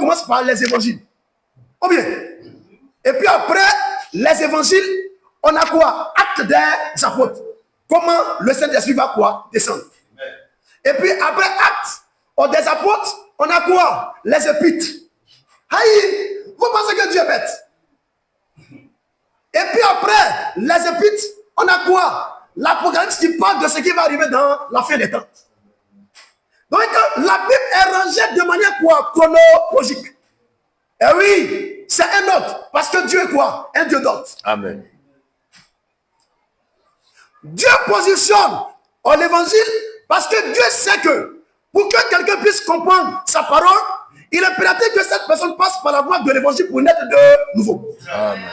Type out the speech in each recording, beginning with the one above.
commence par les évangiles. Ou bien. Et puis après les évangiles, on a quoi? Actes des apôtres. Comment le Saint-Esprit va quoi? Descendre. Et puis après actes des apôtres, on a quoi? Les épîtres. Aïe, vous pensez que Dieu est bête? Et puis après les épîtres, on a quoi? L'Apocalypse qui parle de ce qui va arriver dans la fin des temps. Donc la Bible est rangée de manière quoi? Chronologique. Et oui, c'est un ordre. Parce que Dieu est quoi? Un Dieu d'ordre. Amen. Dieu positionne l'évangile parce que Dieu sait que pour que quelqu'un puisse comprendre sa parole, il est impératif que cette personne passe par la voie de l'évangile pour naître de nouveau. Amen.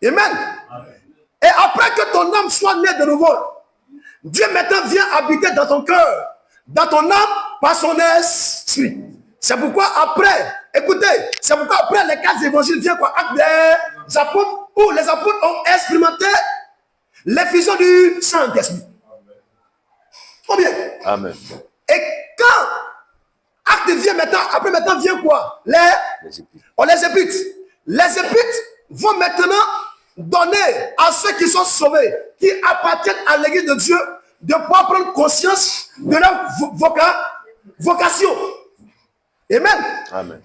Amen. Et après que ton âme soit née de nouveau, Dieu maintenant vient habiter dans ton cœur, dans ton âme, par son esprit. C'est pourquoi après, écoutez, c'est pourquoi après les 4 évangiles viennent quoi? Actes des apôtres, où les apôtres ont expérimenté l'effusion du Saint-Esprit. Combien? Amen. Et quand acte vient maintenant, après maintenant vient quoi? Les épîtres. Les épîtres vont maintenant donner à ceux qui sont sauvés, qui appartiennent à l'église de Dieu, de pouvoir prendre conscience de leur vocation. Amen. Amen.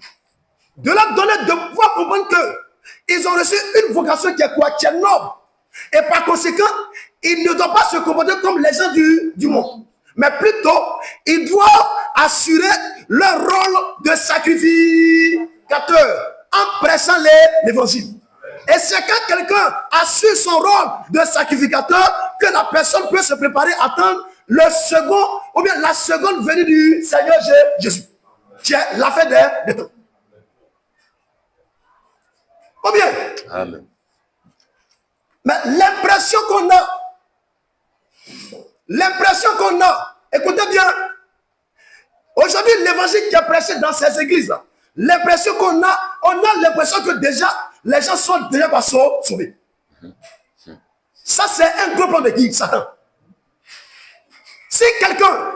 De leur donner, de pouvoir comprendre qu'ils ont reçu une vocation qui est quoi? Qui est noble. Et par conséquent, ils ne doivent pas se comporter comme les gens du monde. Mais plutôt, ils doivent assurer leur rôle de sacrificateur en prêchant l'évangile. Et c'est quand quelqu'un assure son rôle de sacrificateur que la personne peut se préparer à attendre le second, ou bien la seconde venue du Seigneur Jésus, qui est la fin des temps. Combien? Amen. Mais l'impression qu'on a, écoutez bien, aujourd'hui l'évangile qui est prêché dans ces églises, l'impression qu'on a, on a l'impression que déjà les gens sont déjà pas sauvés. Ça c'est un gros plan de qui? Satan. Si quelqu'un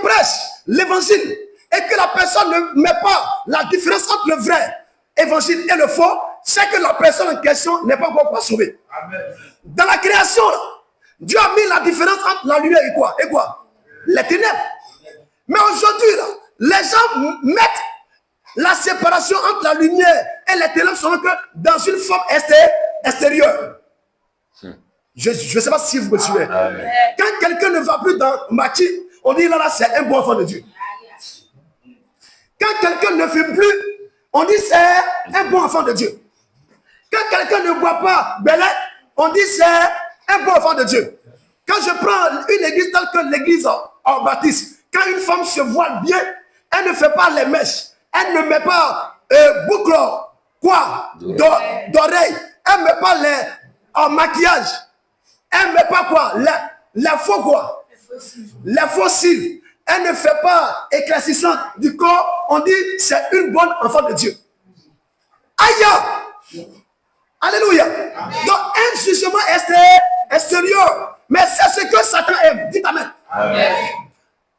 prêche l'évangile et que la personne ne met pas la différence entre le vrai évangile et le faux, c'est que la personne en question n'est pas encore sauvée. Amen. Dans la création, Dieu a mis la différence entre la lumière et quoi? Et quoi? Les ténèbres. Mais aujourd'hui, les gens mettent la séparation entre la lumière et les ténèbres selon que dans une forme extérieure. Je ne sais pas si vous me suivez. Amen. Quand quelqu'un ne va plus dans Matthieu, on dit là, c'est un bon enfant de Dieu. Quand quelqu'un ne fume plus, on dit c'est un bon enfant de Dieu. Quand quelqu'un ne boit pas Belette, on dit c'est un bon enfant de Dieu. Quand je prends une église telle que l'église en baptiste, quand une femme se voile bien, elle ne fait pas les mèches, elle ne met pas boucle, quoi, d'oreille, elle ne met pas les maquillage, elle ne met pas quoi, les faux quoi, les faux cils, elle ne fait pas éclaircissante du corps, on dit c'est une bonne enfant de Dieu. Aïe! Alléluia. Donc un jugement extérieur. Mais c'est ce que Satan aime. Dites amen. Amen.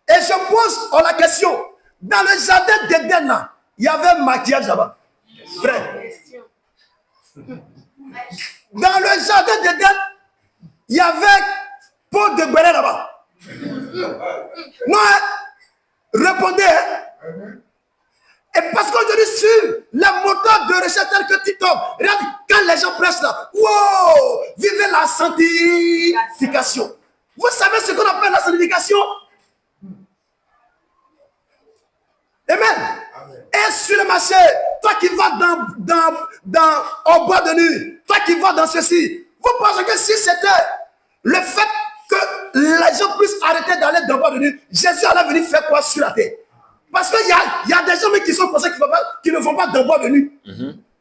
Et je pose la question. Dans le jardin d'Éden, il y avait un maquillage là-bas. Frère. Dans le jardin d'Éden, il y avait peau de béret là-bas. Non, répondez. Et parce qu'aujourd'hui, sur les moteurs de recherche tels que TikTok, regarde, quand les gens pressent là, wow, vivez la sanctification. Vous savez ce qu'on appelle la sanctification? Amen. Et sur le marché, toi qui vas au bois de nuit, toi qui vas dans ceci, vous pensez que si c'était le fait que les gens puissent arrêter d'aller dans le bois de nuit, Jésus allait venir faire quoi sur la terre? Parce qu'il y a des gens qui sont conscients qui ne vont pas dans le bois de nuit.